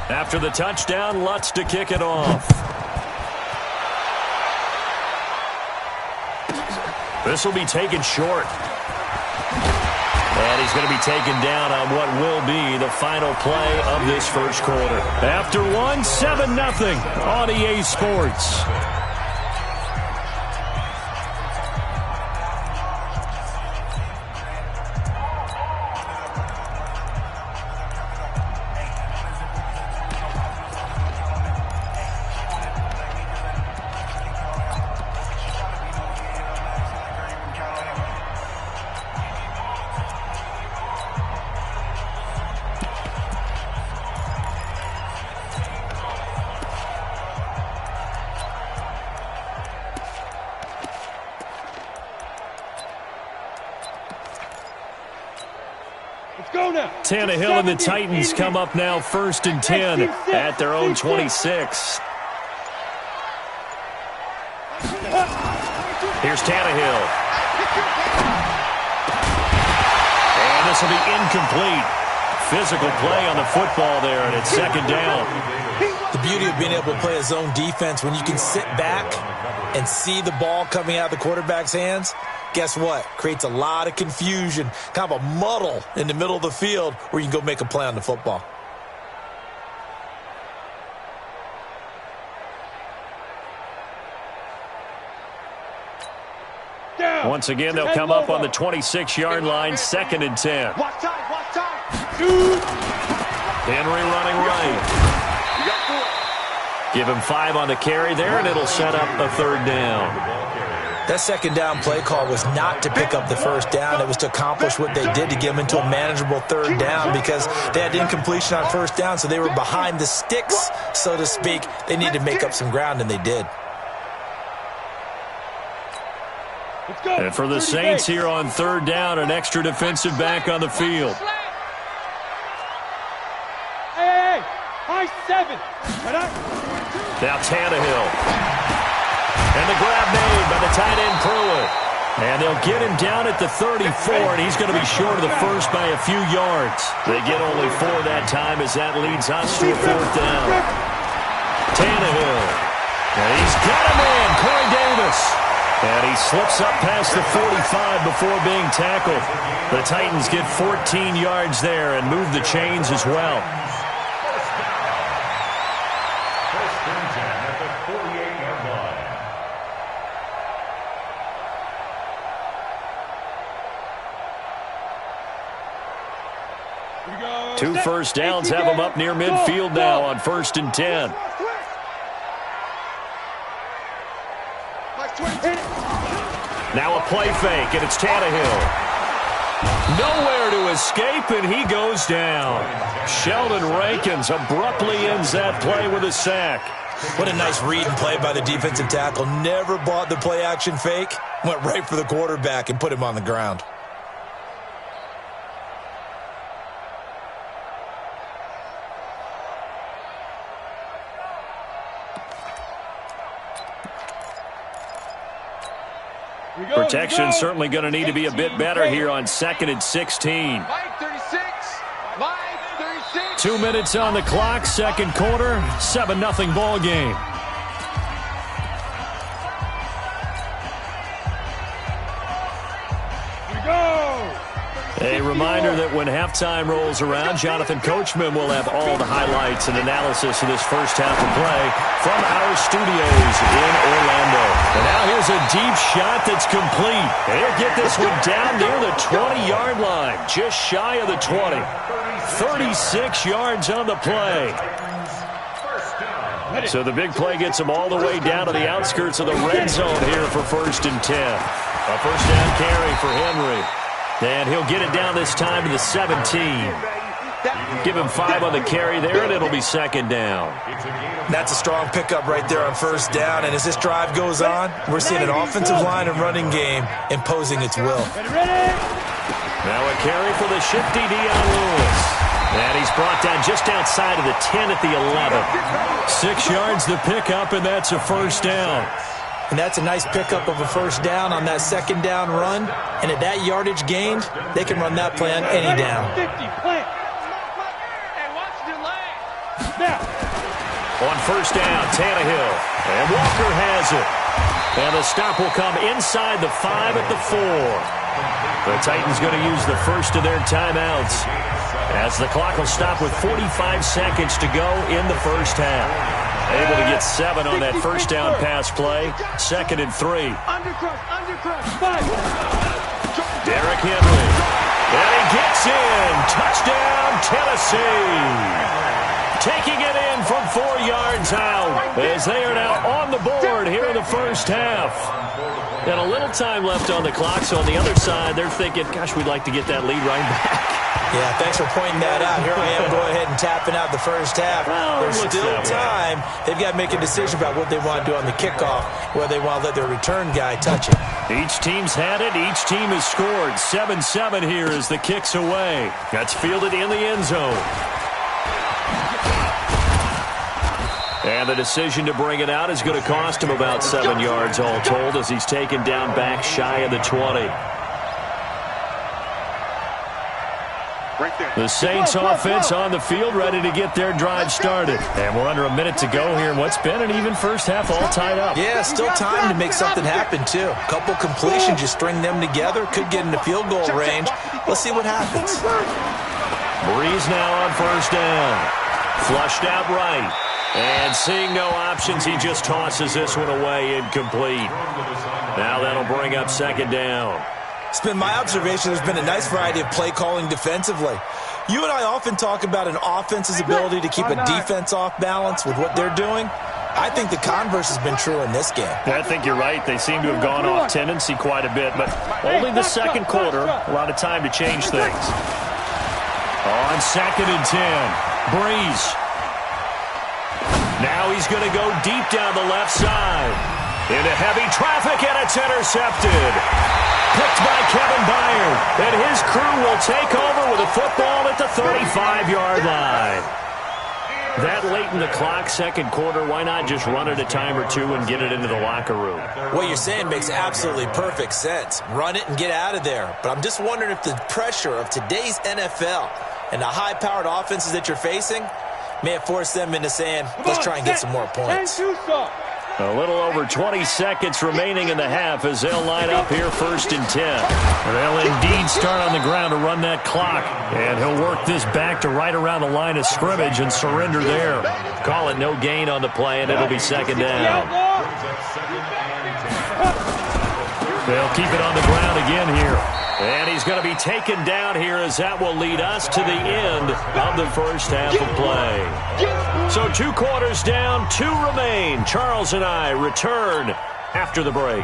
After the touchdown, Lutz to kick it off. This will be taken short. And he's going to be taken down on what will be the final play of this first quarter. After one, 7-0 on EA Sports. Tannehill and the Titans come up now 1st and 10 at their own 26. Here's Tannehill. And this will be incomplete. Physical play on the football there, and it's 2nd down. The beauty of being able to play a zone defense when you can sit back and see the ball coming out of the quarterback's hands. Guess what? Creates a lot of confusion, kind of a muddle in the middle of the field where you can go make a play on the football. Once again, they'll come up on the 26-yard line, 2nd and 10. Henry running right. Give him 5 on the carry there, and it'll set up a 3rd down. That 2nd down play call was not to pick up the 1st down. It was to accomplish what they did to get them into a manageable 3rd down because they had incompletion on 1st down, so they were behind the sticks, so to speak. They needed to make up some ground, and they did. And for the Saints here on 3rd down, an extra defensive back on the field. Hey, high 7. Now Tannehill. And the grab made by the tight end Pruitt. And they'll get him down at the 34, and he's going to be short of the first by a few yards. They get only 4 that time as that leads us to a 4th down. Tannehill. And he's got a man, Corey Davis. And he slips up past the 45 before being tackled. The Titans get 14 yards there and move the chains as well. Two first downs have them up near midfield now on 1st and 10. Now a play fake, and it's Tannehill. Nowhere to escape, and he goes down. Sheldon Rankins abruptly ends that play with a sack. What a nice read and play by the defensive tackle. Never bought the play-action fake. Went right for the quarterback and put him on the ground. Protection certainly going to need to be a bit better here on 2nd and 16. 2 minutes on the clock, 2nd quarter, 7-0 ball game. A reminder that when halftime rolls around, Jonathan Coachman will have all the highlights and analysis of this first half of play from our studios in Orlando. And now here's a deep shot that's complete. And he'll get this one down near the 20-yard line, just shy of the 20. 36 yards on the play. So the big play gets him all the way down to the outskirts of the red zone here for 1st and 10. A first down carry for Henry. And he'll get it down this time to the 17. Give him 5 on the carry there, and it'll be 2nd down. That's a strong pickup right there on 1st down. And as this drive goes on, we're seeing an offensive line and running game imposing its will. Now a carry for the shifty Dion Lewis. And he's brought down just outside of the 10 at the 11. 6 yards the pickup, and that's a first down. And that's a nice pickup of a first down on that 2nd down run. And at that yardage gained, they can run that play on any down. Now. On first down, Tannehill. And Walker has it. And the stop will come inside the 5 at the 4. The Titans going to use the first of their timeouts, as the clock will stop with 45 seconds to go in the first half. Able to get 7 on that first down pass play. 2nd and 3. Undercrush, 5. Derrick Henry. And he gets in. Touchdown, Tennessee. Taking it in from 4 yards out, as they are now on the board here in the first half. And a little time left on the clock, so on the other side, they're thinking, gosh, we'd like to get that lead right back. Yeah, thanks for pointing that out. Here I am, go ahead and tapping out the first half. Well, there's still time. They've got to make a decision about what they want to do on the kickoff, whether they want to let their return guy touch it. Each team's had it. Each team has scored. 7-7 here as the kick's away. That's fielded in the end zone. And the decision to bring it out is going to cost him about 7 yards all told, as he's taken down back shy of the 20. The Saints offense on the field, ready to get their drive started. And we're under a minute to go here in what's been an even first half, all tied up. Yeah, still time to make something happen, too. A couple completions, you string them together, could get into field goal range. Let's see what happens. Breeze now on first down. Flushed out right. And seeing no options, he just tosses this one away, incomplete. Now that'll bring up 2nd down. It's been my observation there's been a nice variety of play calling defensively. You and I often talk about an offense's ability to keep a defense off balance with what they're doing. I think the converse has been true in this game. I think you're right. They seem to have gone off tendency quite a bit, but only the second quarter, a lot of time to change things. On 2nd and 10, Breeze. Now he's going to go deep down the left side. Into heavy traffic, and it's intercepted. Picked by Kevin Byard. And his crew will take over with a football at the 35-yard line. That late in the clock, second quarter, why not just run it a time or two and get it into the locker room? What you're saying makes absolutely perfect sense. Run it and get out of there. But I'm just wondering if the pressure of today's NFL and the high-powered offenses that you're facing may have forced them into saying, let's try and get some more points. A little over 20 seconds remaining in the half as they'll line up here 1st and 10. They'll indeed start on the ground to run that clock. And he'll work this back to right around the line of scrimmage and surrender there. Call it no gain on the play, and it'll be 2nd down. They'll keep it on the ground again here. And he's going to be taken down here, as that will lead us to the end of the first half of play. So 2 quarters down, 2 remain. Charles and I return after the break.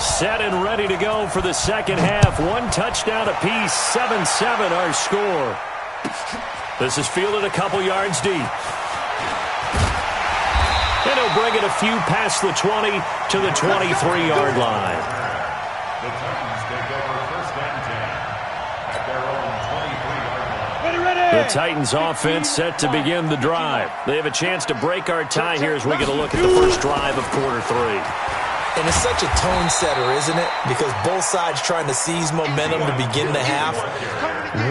Set and ready to go for the second half. 1 touchdown apiece, 7-7 our score. This is fielded a couple yards deep. And he'll bring it a few past the 20 to the 23-yard line. The Titans take over 1st and 10 at their own 23-yard line. The Titans offense set to begin the drive. They have a chance to break our tie here as we get a look at the first drive of quarter 3. And it's such a tone setter, isn't it? Because both sides trying to seize momentum to begin the half.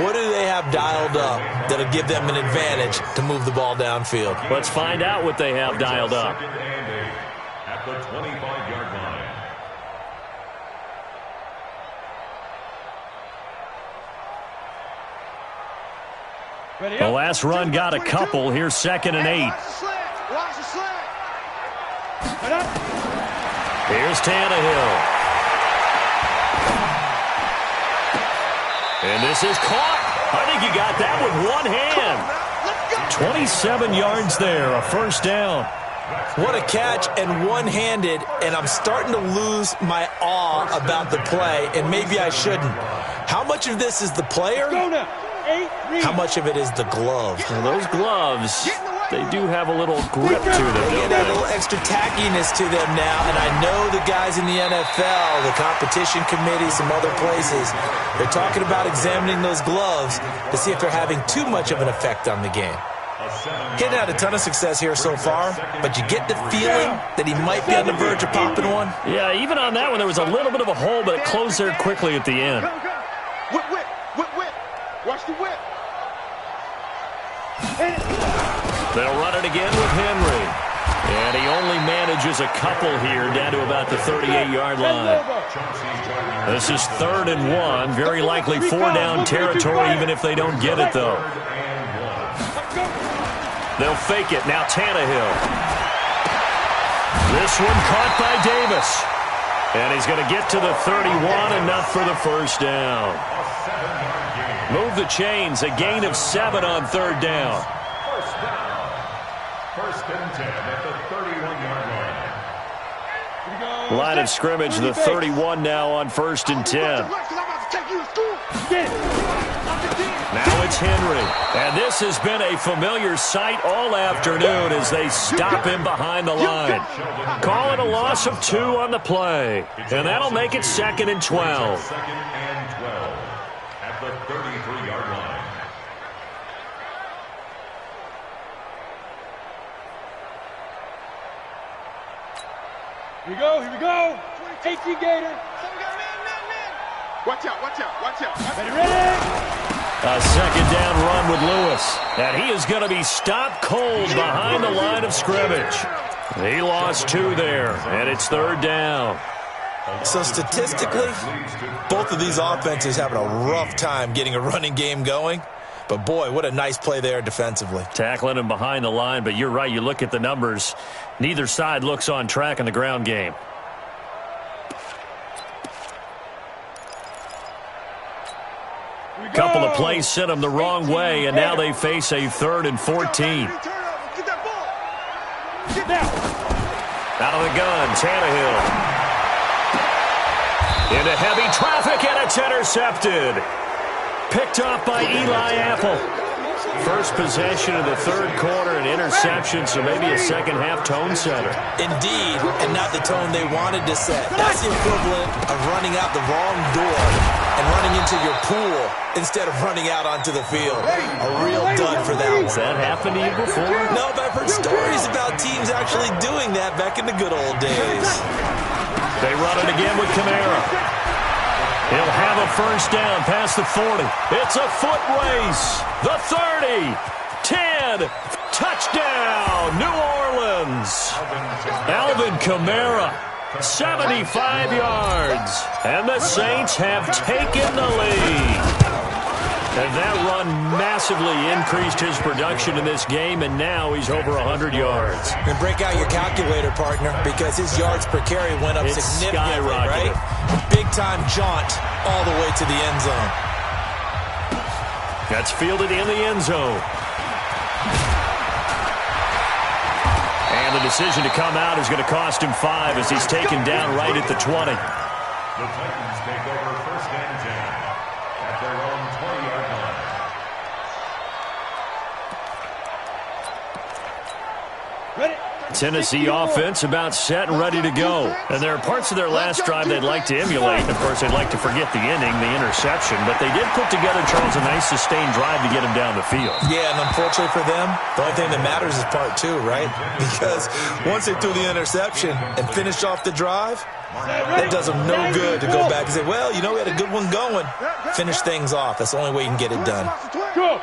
What do they have dialed up that'll give them an advantage to move the ball downfield? Let's find out what they have dialed up. At the 25-yard line. The last run got a couple. Here's 2nd and 8. Here's Tannehill. And this is caught. I think he got that with one hand. 27 yards there, a first down. What a catch, and one-handed, and I'm starting to lose my awe about the play, and maybe I shouldn't. How much of this is the player? How much of it is the glove? Well, those gloves, they do have a little grip to them. They get a little extra tackiness to them now, and I know the guys in the NFL, the competition committee, some other places, they're talking about examining those gloves to see if they're having too much of an effect on the game. Hitting had a ton of success here so far, but you get the feeling that he might be on the verge of popping one. Yeah, even on that one, there was a little bit of a hole, but it closed there quickly at the end. Whip. Watch the whip. They'll run it again with Henry. And he only manages a couple here down to about the 38-yard line. This is 3rd and 1. Very likely 4-down territory even if they don't get it, though. They'll fake it. Now Tannehill. This one caught by Davis. And he's going to get to the 31, enough for the first down. Move the chains. A gain of 7 on 3rd down. First down. 1st and 10 at the 31-yard line. Line of scrimmage, the 31 now on 1st and 10. Now it's Henry. And this has been a familiar sight all afternoon as they stop him behind the line. Call it a loss of 2 on the play. And that'll make it 2nd and 12. 2nd and 12 at the 33-yard line. Here we go. 18 Gator. Watch out. Ready? A 2nd down run with Lewis. And he is going to be stopped cold behind the line of scrimmage. He lost 2 there, and it's 3rd down. So statistically, both of these offenses having a rough time getting a running game going. But, boy, what a nice play there defensively. Tackling him behind the line, but you're right. You look at the numbers. Neither side looks on track in the ground game. Couple of plays sent them the wrong way, and now they face a 3rd and 14. Out of the gun, Tannehill. Into heavy traffic, and it's intercepted. Picked off by Eli Apple. First possession of the 3rd quarter, an interception, so maybe a second-half tone setter. Indeed, and not the tone they wanted to set. That's the equivalent of running out the wrong door and running into your pool instead of running out onto the field. A real dud for that one. Has that happened to you before? No, but I've heard stories about teams actually doing that back in the good old days. They run it again with Kamara. He'll have a first down past the 40. It's a foot race. The 30. 10. Touchdown, New Orleans. Alvin Kamara, 75 yards. And the Saints have taken the lead. And that run massively increased his production in this game, and now he's over 100 yards. And break out your calculator, partner, because his yards per carry went up significantly, right? Big-time jaunt all the way to the end zone. That's fielded in the end zone. And the decision to come out is going to cost him 5 as he's taken down right at the 20. The Titans take over 1st and 10 at their own 20-yard line. Tennessee offense about set and ready to go. And there are parts of their last drive they'd like to emulate. Of course, they'd like to forget the ending, the interception. But they did put together, Charles, a nice sustained drive to get him down the field. Yeah, and unfortunately for them, the only thing that matters is part 2, right? Because once they threw the interception and finished off the drive, that does them no good to go back and say, well, you know, we had a good one going. Finish things off. That's the only way you can get it done. Go.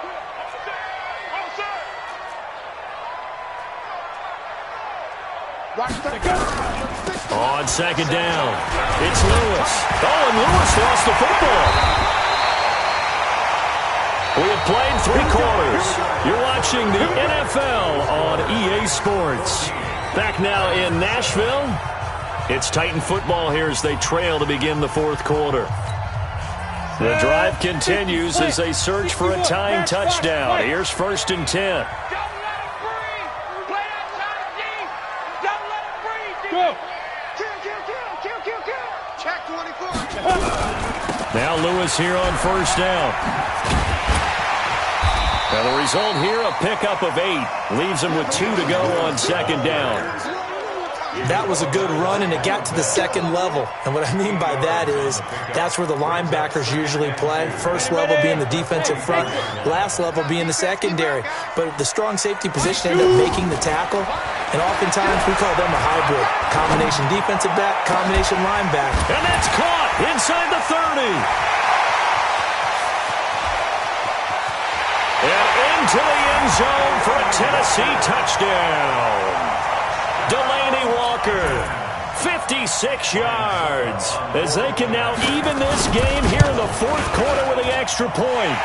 On 2nd down, it's Lewis. Oh, and Lewis lost the football. We have played 3 quarters. You're watching the NFL on EA Sports. Back now in Nashville. It's Titan football here as they trail to begin the 4th quarter. The drive continues as they search for a tying touchdown. Here's 1st and 10. Now Lewis here on 1st down. Now the result here, a pickup of 8. Leaves him with 2 to go on 2nd down. That was a good run, and it got to the 2nd level. And what I mean by that is that's where the linebackers usually play. First level being the defensive front, last level being the secondary. But the strong safety position ended up making the tackle. And oftentimes we call them a hybrid. Combination defensive back, combination linebacker. And that's caught inside the 30. And into the end zone for a Tennessee touchdown. Delaney Walker, 56 yards, as they can now even this game here in the fourth quarter with the extra point.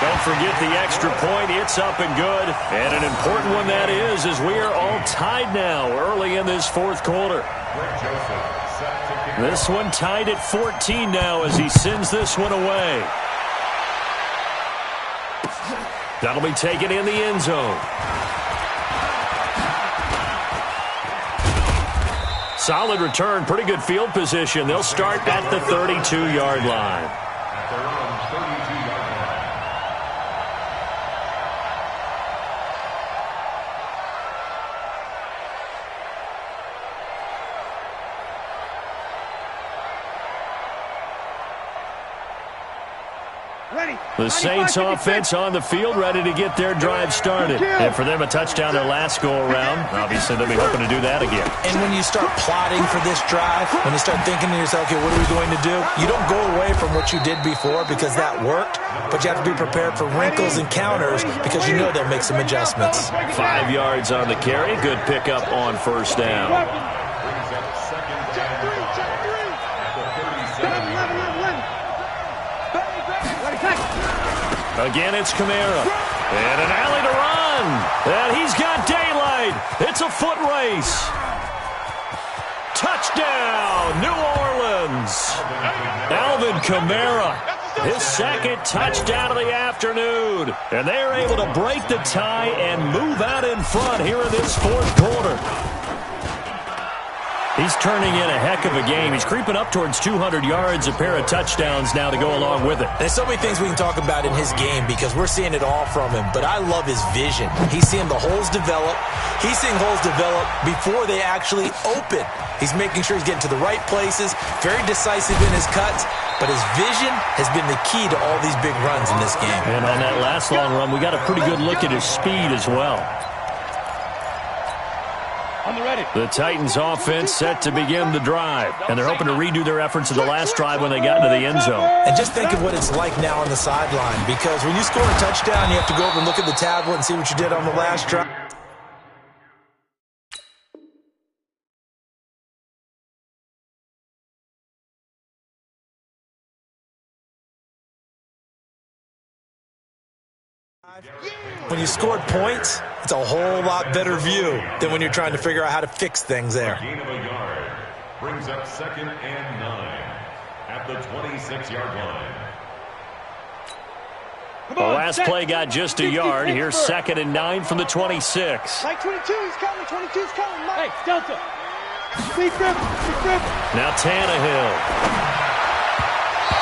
Don't forget the extra point. It's up and good. And an important one that is, as we are all tied now early in this fourth quarter. This one tied at 14 now as he sends this one away. That'll be taken in the end zone. Solid return, pretty good field position. They'll start at the 32-yard line. At their own 32-yard line. The Saints offense on the field, ready to get their drive started. And for them, a touchdown their last go-around. Obviously, they'll be hoping to do that again. And when you start plotting for this drive, when you start thinking to yourself, okay, what are we going to do? You don't go away from what you did before because that worked, but you have to be prepared for wrinkles and counters because you know they'll make some adjustments. 5 yards on the carry. Good pickup on first down. Brings up second down. At the 37-yard line. Again, it's Kamara. And an alley to run. And he's got daylight. It's a foot race. Touchdown, New Orleans. Alvin Kamara, his second touchdown of the afternoon. And they're able to break the tie and move out in front here in this fourth quarter. He's turning in a heck of a game. He's creeping up towards 200 yards, a pair of touchdowns now to go along with it. There's so many things we can talk about in his game because we're seeing it all from him, but I love his vision. He's seeing the holes develop. He's seeing holes develop before they actually open. He's making sure he's getting to the right places, very decisive in his cuts, but his vision has been the key to all these big runs in this game. And on that last long run, we got a pretty good look at his speed as well. The Titans offense set to begin the drive, and they're hoping to redo their efforts of the last drive when they got into the end zone. And just think of what it's like now on the sideline, because when you score a touchdown, you have to go over and look at the tablet and see what you did on the last drive. When you scored points, it's a whole lot better view than when you're trying to figure out how to fix things there. Gain of a yard brings up 2nd and 9 at the 26-yard line. The last play got just a yard. Here's 2nd and 9 from the 26. Mike 22, he's coming. 22's coming. Mike. Hey, Delta. Big grip. Now Tannehill.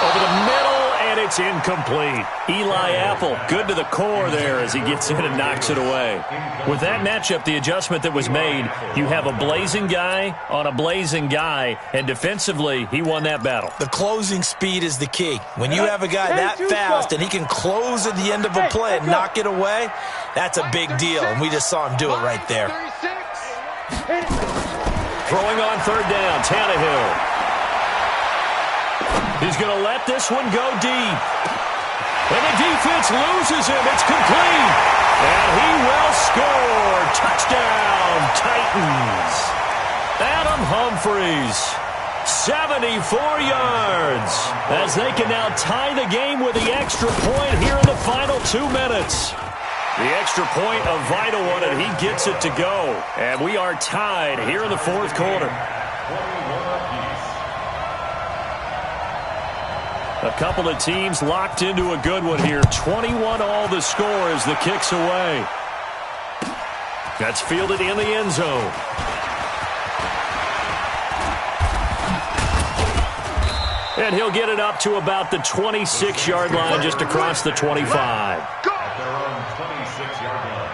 Over the middle, and it's incomplete. Eli Apple, good to the core there as he gets in and knocks it away. With that matchup, the adjustment that was made, you have a blazing guy on a blazing guy, and defensively, he won that battle. The closing speed is the key. When you have a guy that fast and he can close at the end of a play and knock it away, that's a big deal, and we just saw him do it right there. Throwing on third down, Tannehill. He's going to let this one go deep. And the defense loses him. It's complete. And he will score. Touchdown, Titans. Adam Humphries, 74 yards, as they can now tie the game with the extra point here in the final 2 minutes. The extra point, a vital one, and he gets it to go. And we are tied here in the fourth quarter. A couple of teams locked into a good one here. 21 all the score as the kick's away. That's fielded in the end zone. And he'll get it up to about the 26-yard line, just across the 25. At their own 26-yard line.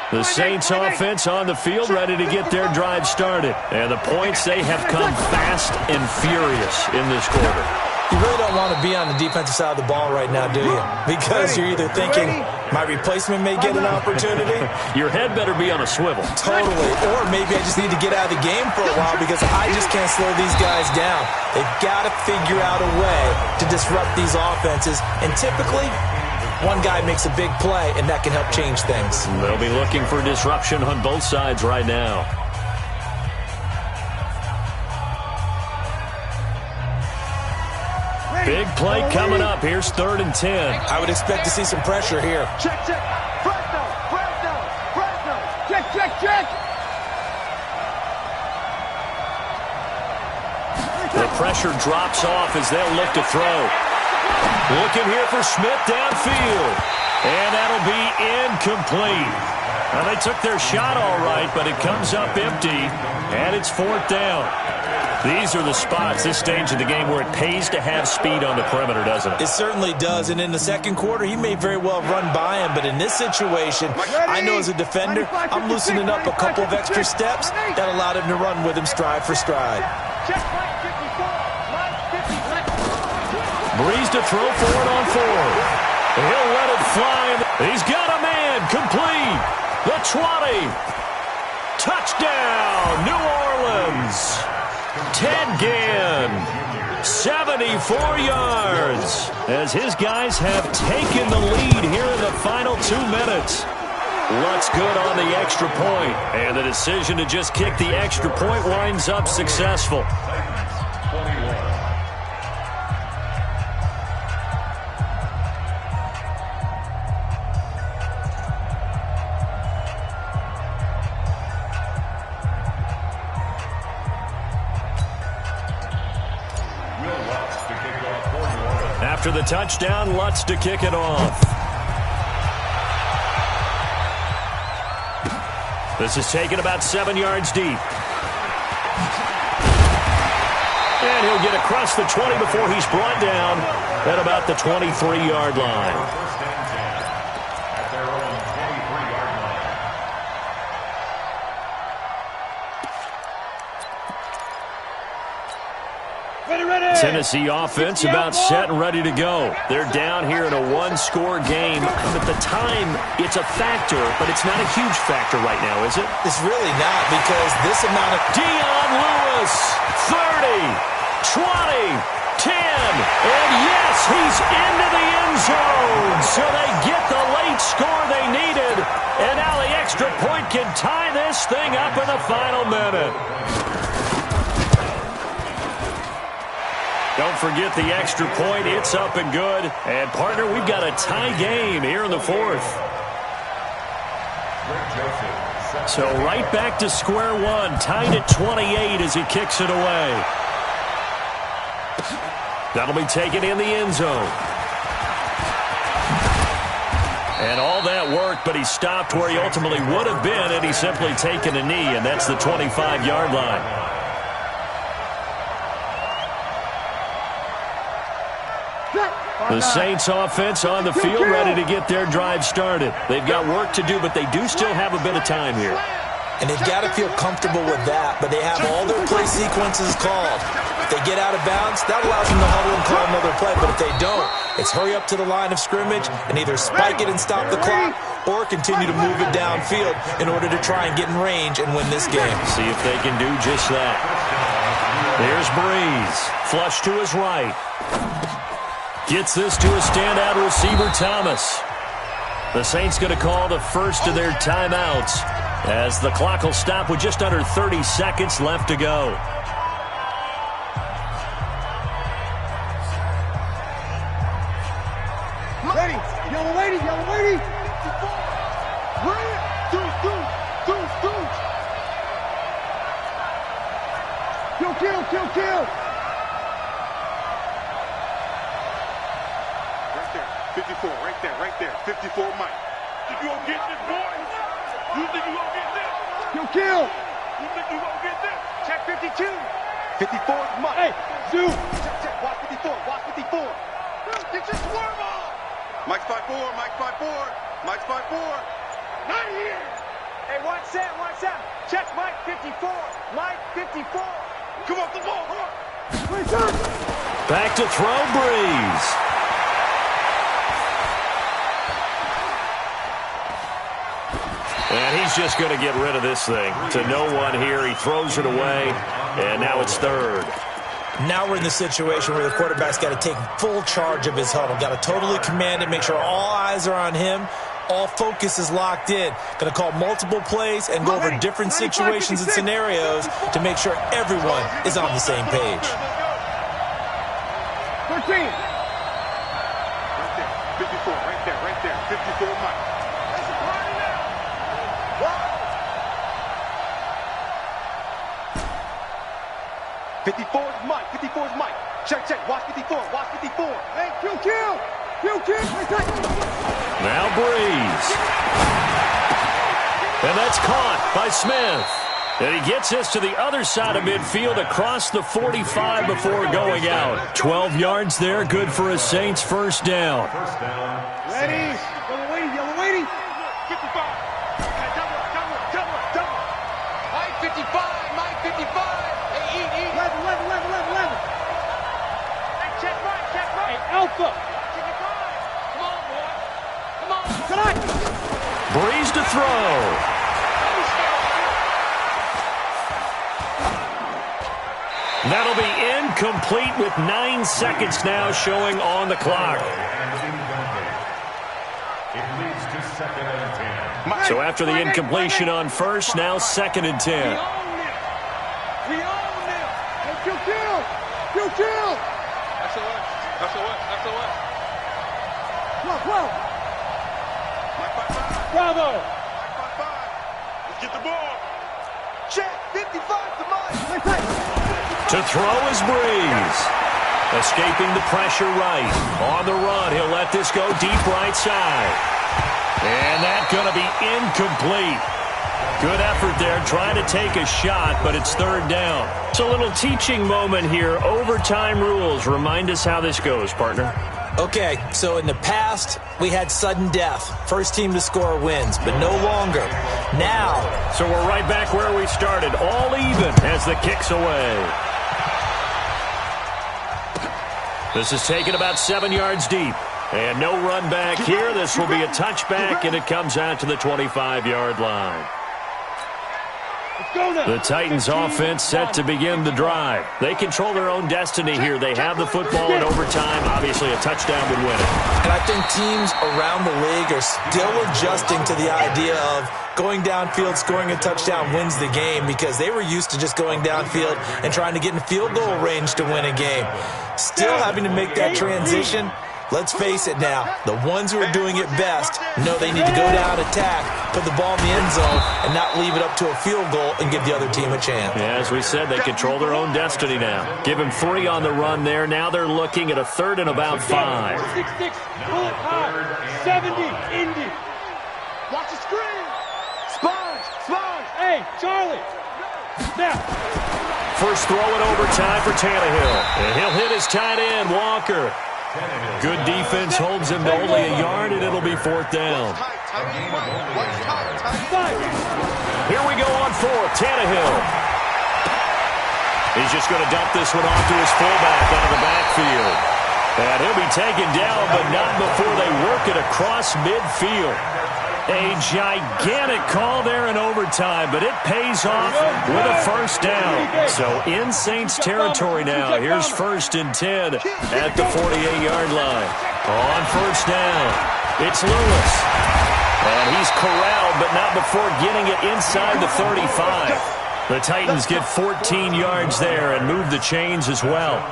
The Saints offense on the field, ready to get their drive started. And the points, they have come fast and furious in this quarter. You really don't want to be on the defensive side of the ball right now, do you? Because you're either thinking, my replacement may get an opportunity. Your head better be on a swivel. Totally. Or maybe I just need to get out of the game for a while because I just can't slow these guys down. They've got to figure out a way to disrupt these offenses. And typically, One guy makes a big play, and that can help change things. They'll be looking for disruption on both sides right now. Big play coming up. Here's 3rd and 10. I would expect to see some pressure here. Check, check. Fresno, Fresno, Fresno. Check, check, check. The pressure drops off as they'll look to throw. Looking here for Smith downfield. And that'll be incomplete. Now, they took their shot all right, but it comes up empty, and it's 4th down. These are the spots, this stage of the game, where it pays to have speed on the perimeter, doesn't it? It certainly does, and in the second quarter, he may very well run by him, but in this situation, I know as a defender, I'm loosening up a couple of extra steps that allowed him to run with him stride for stride. Breeze to throw forward on 4th. He'll let it fly. He's got a man. Complete. The 20. Touchdown, New Orleans. Ted Ginn, 74 yards, as his guys have taken the lead here in the final 2 minutes. Lutz good on the extra point, and the decision to just kick the extra point winds up successful. After the touchdown, Lutz to kick it off. This is taken about 7 yards deep. And he'll get across the 20 before he's brought down at about the 23-yard line. Tennessee offense about set and ready to go. They're down here in a 1-score game. At the time, it's a factor, but it's not a huge factor right now, is it? It's really not, because this amount of... Dion Lewis, 30, 20, 10, and yes, he's into the end zone. So they get the late score they needed, and now the extra point can tie this thing up in the final minute. Don't forget the extra point. It's up and good. And, partner, we've got a tie game here in the 4th. So right back to square one. Tied at 28 as he kicks it away. That'll be taken in the end zone. And all that worked, but he stopped where he ultimately would have been had he simply taken a knee, and that's the 25-yard line. The Saints offense on the field, ready to get their drive started. They've got work to do, but they do still have a bit of time here. And they've got to feel comfortable with that, but they have all their play sequences called. If they get out of bounds, that allows them to huddle and call another play, but if they don't, it's hurry up to the line of scrimmage and either spike it and stop the clock or continue to move it downfield in order to try and get in range and win this game. See if they can do just that. There's Breeze, flush to his right. Gets this to a standout receiver, Thomas. The Saints going to call the first of their timeouts as the clock will stop with just under 30 seconds left to go. Ready, yellow lady, yellow lady. Kill, kill. 54, right there. 54, Mike. Think you gonna get this, boy? You think you gonna get this? Kill. You think you gonna get this? Check 52. 54 is Mike. Hey, Zoo. Check, watch 54, watch 54. Get your swerve on. Mike's 5'4", Mike's 5'4", Mike's 5'4". Not here. Hey, watch Sam. Check Mike 54. Mike 54. Come off the ball, huh? Back to throw, Breeze. And he's just going to get rid of this thing. To no one here. He throws it away, and now it's 3rd. Now we're in the situation where the quarterback's got to take full charge of his huddle. Got to totally command it, make sure all eyes are on him. All focus is locked in. Going to call multiple plays and go over different situations and scenarios to make sure everyone is on the same page. 13. Right there. 54, right there. 54, Mike. That's a party now. What? 54 is Mike. 54 is Mike. Check. Watch 54. Watch 54. Hey, kill. Now Breeze. And that's caught by Smith. And he gets us to the other side of midfield across the 45 before going out. 12 yards there, good for a Saints first down. Ready. Yellow waiting. 55. Double. Mike 55. Hey, eat. 11. Hey, check right. Hey, Alpha. Come on. Tonight. Breeze to throw. That'll be incomplete with 9 seconds now showing on the clock. It leads to 2nd and 10. So after the incompletion on first, now 2nd and 10. We own them. Hey, kill. That's a what? 12. Mike 55. Bravo. Mike 55. Let's get the ball. Check. 55 to Mike. To throw is Breeze. Escaping the pressure right. On the run, he'll let this go deep right side. And that's going to be incomplete. Good effort there, trying to take a shot, but it's 3rd down. It's a little teaching moment here. Overtime rules. Remind us how this goes, partner. Okay, so in the past, we had sudden death. First team to score wins, but no longer. Now. So we're right back where we started. All even as the kick's away. This is taken about 7 yards deep. And no run back here. This will be a touchback, and it comes out to the 25-yard line. The Titans offense set to begin the drive. They control their own destiny here. They have the football in overtime. Obviously, a touchdown would win it. And I think teams around the league are still adjusting to the idea of going downfield, scoring a touchdown wins the game, because they were used to just going downfield and trying to get in field goal range to win a game. Still having to make that transition. Let's face it now, the ones who are doing it best know they need to go down, attack, put the ball in the end zone, and not leave it up to a field goal and give the other team a chance. Yeah, as we said, they control their own destiny now. Give him 3 on the run there. Now they're looking at a 3rd and about 5. 6, pull it high. 70, Indy. Watch the screen. Sponge. Hey, Charlie. Now. First throw in overtime for Tannehill. And he'll hit his tight end, Walker. Good defense holds him to only a yard, and it'll be 4th down. Here we go on 4th. Tannehill. He's just going to dump this one off to his fullback out of the backfield. And he'll be taken down, but not before they work it across midfield. A gigantic call there in overtime, but it pays off with a first down. So in Saints territory now. Here's 1st and 10 at the 48-yard line. On first down, it's Lewis. And he's corralled, but not before getting it inside the 35. The Titans get 14 yards there and move the chains as well.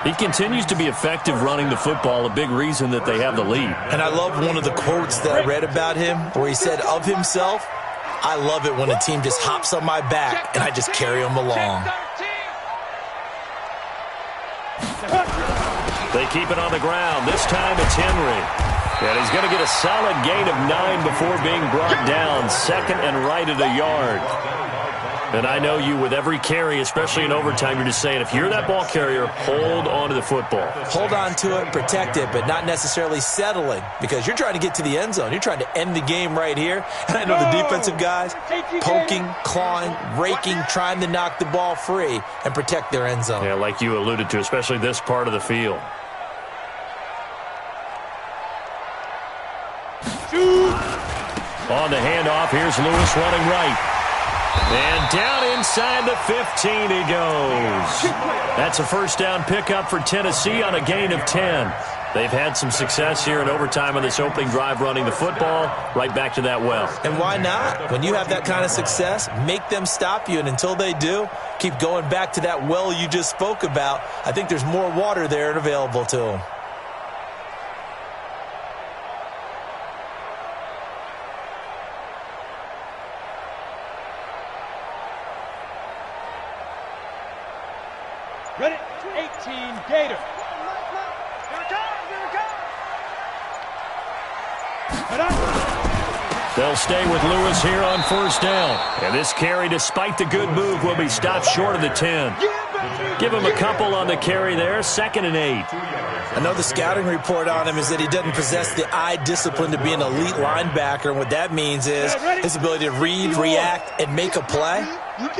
He continues to be effective running the football, a big reason that they have the lead. And I love one of the quotes that I read about him where he said of himself, I love it when a team just hops on my back and I just carry them along. They keep it on the ground. This time it's Henry. And he's going to get a solid gain of 9 before being brought down. 2nd and right at a yard. And I know you, with every carry, especially in overtime, you're just saying, if you're that ball carrier, hold on to the football. Hold on to it, protect it, but not necessarily settling, because you're trying to get to the end zone. You're trying to end the game right here. And I know the defensive guys poking, clawing, raking, trying to knock the ball free and protect their end zone. Yeah, like you alluded to, especially this part of the field. On the handoff, here's Lewis running right. And down inside the 15 he goes. That's a first down pickup for Tennessee on a gain of 10. They've had some success here in overtime on this opening drive running the football right back to that well. And why not? When you have that kind of success, make them stop you. And until they do, keep going back to that well you just spoke about. I think there's more water there and available to them. Ready? 18, Gator. They'll stay with Lewis here on first down. And this carry, despite the good move, will be stopped short of the 10. Give him a couple on the carry there, 2nd and 8. I know the scouting report on him is that he doesn't possess the eye discipline to be an elite linebacker. And what that means is his ability to read, react, and make a play.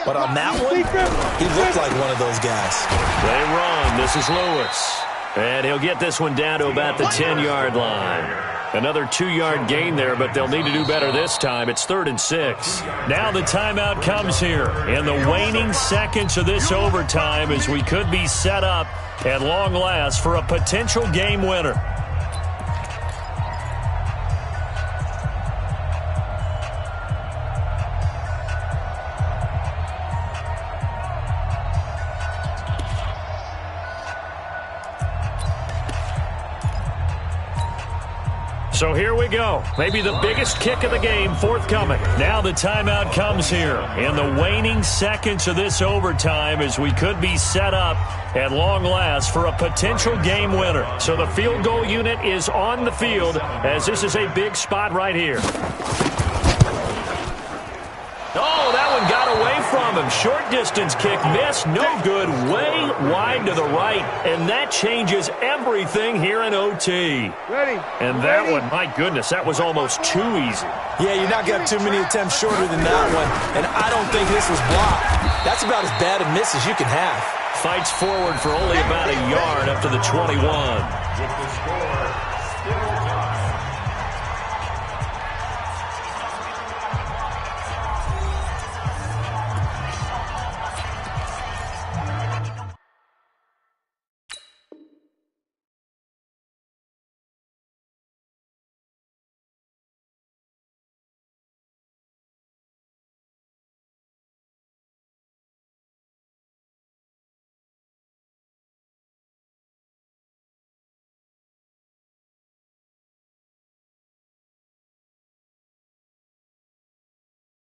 But on that one, he looked like one of those guys. They run. This is Lewis. And he'll get this one down to about the 10-yard line. Another 2-yard gain there, but they'll need to do better this time. It's 3rd and 6. Now the timeout comes here in the waning seconds of this overtime as we could be set up at long last for a potential game winner. So here we go. Maybe the biggest kick of the game forthcoming. Now the timeout comes here in the waning seconds of this overtime as we could be set up at long last for a potential game winner. So the field goal unit is on the field as this is a big spot right here. Oh, that one got away from him. Short distance kick missed. No good. Way wide to the right. And that changes everything here in OT. Ready. And that one, my goodness, that was almost too easy. Yeah, you're not going to have too many attempts shorter than that one. And I don't think this was blocked. That's about as bad a miss as you can have. Fights forward for only about a yard up to the 21. With the score still